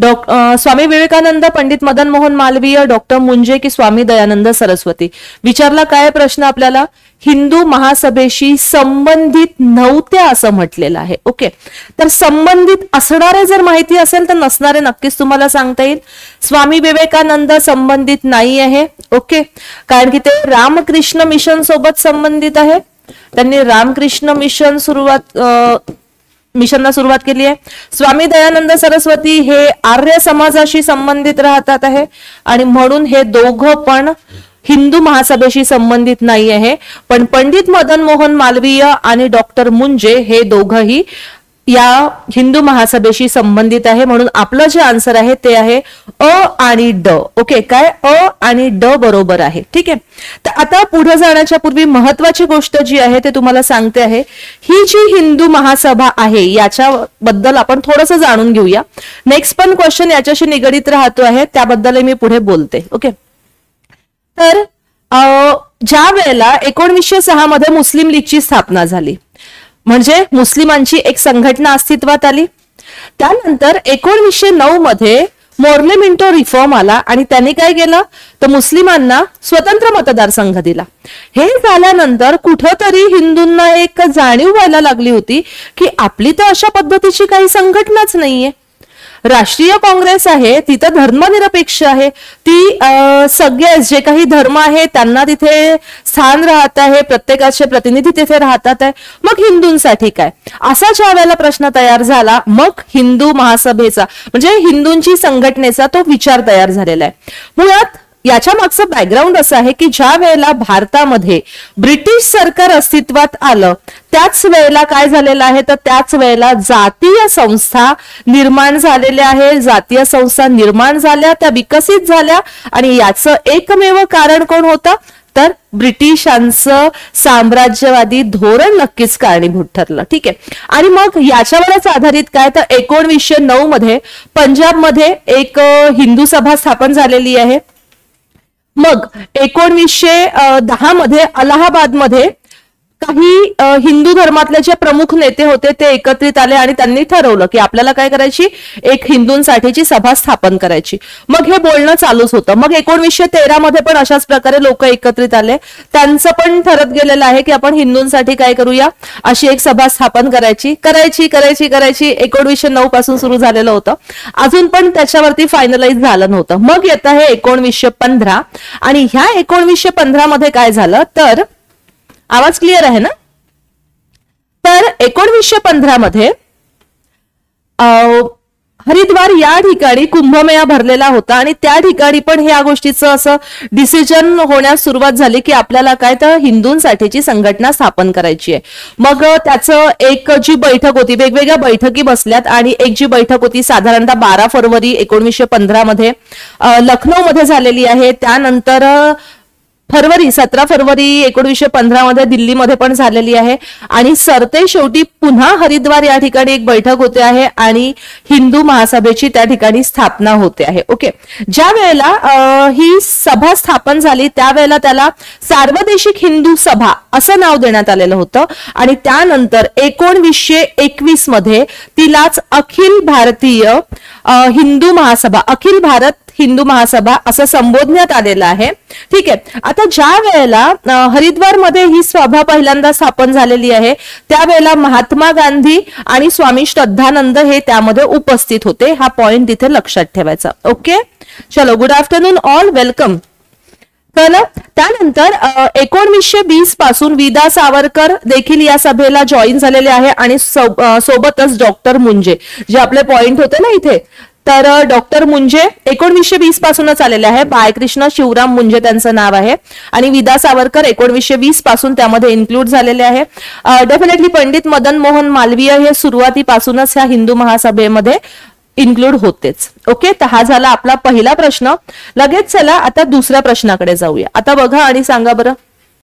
Swami Vivekananda, Pandit Madan Mohan Malviya, doctor मुंजे की स्वामी दयानंद सरस्वती? विचारला काय प्रश्न आपल्याला? हिंदू महासभेशी संबंधित नव्हत्या असं म्हटलेलं आहे. ओके, तर संबंधित असणारे जर माहिती असेल तर नसणारे नक्कीच तुम्हाला सांगता येईल. स्वामी विवेकानंद संबंधित नाही आहे. ओके, कारण की ते रामकृष्ण मिशन सोबत संबंधित आहे. त्यांनी रामकृष्ण मिशनला सुरुवात केली आहे. स्वामी दयानंद सरस्वती हे आर्य समाजाशी संबंधित राहतात आहे आणि म्हणून हे दोघं पण हिंदू महासभेशी संबंधित नाही आहे. पण पंडित मदन मोहन मालवीय आणि डॉक्टर मुंजे हे दोघंही या हिंदू महासभेशी संबंधित आहे. म्हणून आपलं जे आन्सर आहे ते आहे अ आणि ड. ओके, काय अ आणि ड बरोबर आहे. ठीक आहे, तर आता पुढे जाण्याच्या पूर्वी महत्वाची गोष्ट जी आहे ते तुम्हाला सांगते आहे. ही जी हिंदू महासभा आहे याच्याबद्दल आपण थोडंसं जाणून घेऊया. नेक्स्ट पण क्वेश्चन याच्याशी निगडीत राहतो आहे, त्याबद्दल मी पुढे बोलते. ओके, तर ज्या वेळेला 1906 मध्ये मुस्लिम लीगची स्थापना झाली, म्हणजे मुस्लिमांची एक संघटना अस्तित्वात आली. त्यानंतर 1909 मध्ये मोर्ले मिंटो रिफॉर्म आला आणि त्यांनी काय केलं तर मुस्लिमांना स्वतंत्र मतदारसंघ दिला. हे झाल्यानंतर कुठंतरी हिंदूंना एक जाणीव व्हायला लागली होती की आपली तर अशा पद्धतीची काही संघटनाच नाहीये. राष्ट्रीय काँग्रेस आहे तिथं धर्मनिरपेक्ष आहे, ती सगळे जे काही धर्म आहे त्यांना तिथे स्थान राहत आहे, प्रत्येकाचे प्रतिनिधी तिथे राहतात आहे. मग हिंदूंसाठी काय, असा ज्या वेळेला प्रश्न तयार झाला मग हिंदू महासभेचा म्हणजे हिंदूंची संघटनेचा तो विचार तयार झालेला आहे. मुळात याच्या मागचं बॅकग्राऊंड असं आहे की ज्या वेळेला भारतामध्ये ब्रिटिश सरकार अस्तित्वात आलं त्याच वेळेला काय झालेलं आहे तर त्याच वेळेला जातीय संस्था निर्माण झालेल्या आहे. जातीय संस्था निर्माण झाल्या, त्या विकसित झाल्या आणि याचं एकमेव कारण कोण होतं तर ब्रिटिशांचं साम्राज्यवादी धोरण नक्कीच कारणीभूत ठरलं. ठीक आहे, आणि मग याच्यावरच आधारित काय तर 1909 मध्ये पंजाबमध्ये एक हिंदू सभा स्थापन झालेली आहे. मग 1910 मध्ये अलाहाबाद मध्ये काही हिंदू धर्मातले जे प्रमुख नेते होते ते एकत्रित आले आणि त्यांनी ठरवलं की आपल्याला काय करायची, एक हिंदूंसाठीची सभा स्थापन करायची. मग हे बोलणं चालूच होतं. मग 1913 मध्ये पण अशाच प्रकारे लोक एकत्रित आले, त्यांचं पण ठरत गेलेलं आहे की आपण हिंदूंसाठी काय करूया, अशी एक सभा स्थापन करायची. 1909 पासून सुरू झालेलं होतं, अजून पण त्याच्यावरती फायनलाइज झालं नव्हतं. मग येत आहे 1915 आणि ह्या 1915 मध्ये काय झालं तर, आवाज क्लिअर आहे ना, तर 1915 मध्ये हरिद्वार या ठिकाणी कुंभमेळा भरलेला होता आणि त्या ठिकाणी पण ह्या गोष्टीचं असं डिसिजन होण्यास सुरुवात झाली की आपल्याला काय तर हिंदूंसाठीची संघटना स्थापन करायची आहे. मग त्याचं एक जी बैठक होती, वेगवेगळ्या बैठकी बसल्यात आणि एक जी बैठक होती साधारणतः 12 फरवरी 1915 मध्ये लखनौ मध्ये झालेली आहे. त्यानंतर 17 फरवरी 1915 मध्ये दिल्लीमध्ये पण झालेली आहे आणि सरते शेवटी पुन्हा हरिद्वार या ठिकाणी एक बैठक होते आहे आणि हिंदू महासभेची त्या ठिकाणी स्थापना होते आहे. ओके, ज्या वेळेला ही सभा स्थापन झाली त्यावेळेला त्याला सार्वदेशिक हिंदू सभा असं नाव देण्यात आलेलं होतं आणि त्यानंतर 1921 मध्ये तिलाच अखिल भारतीय हिंदू महासभा, अखिल भारत हिंदू महासभा असं संबोधण्यात आलेलं आहे. ठीक आहे, आता ज्या वेळेला हरिद्वार मध्ये ही सभा पहिल्यांदा स्थापन झालेली आहे त्यावेळेला महात्मा गांधी आणि स्वामी श्रद्धानंद हे त्यामध्ये उपस्थित होते. हा पॉइंट तिथे लक्षात ठेवायचा. ओके, चलो, गुड आफ्टरनून ऑल, वेलकम. कळलं. त्यानंतर 1920 पासून विदा सावरकर देखील या सभेला जॉईन झालेले आहे आणि सोबतच डॉक्टर मुंजे, जे आपले पॉइंट होते ना इथे, तर डॉक्टर मुंजे 1920 पासूनच आलेले आहे. बाळकृष्ण शिवराम मुंजे त्यांचं नाव आहे आणि विदा सावरकर 1920 पासून त्यामध्ये इन्क्लूड झालेले आहे. डेफिनेटली पंडित मदन मोहन मालवीय हे सुरुवातीपासूनच ह्या हिंदू महासभेमध्ये इन्क्लूड होतेच. ओके, तर हा झाला आपला पहिला प्रश्न. लगेच चला आता दुसऱ्या प्रश्नाकडे जाऊया. आता बघा आणि सांगा बरं,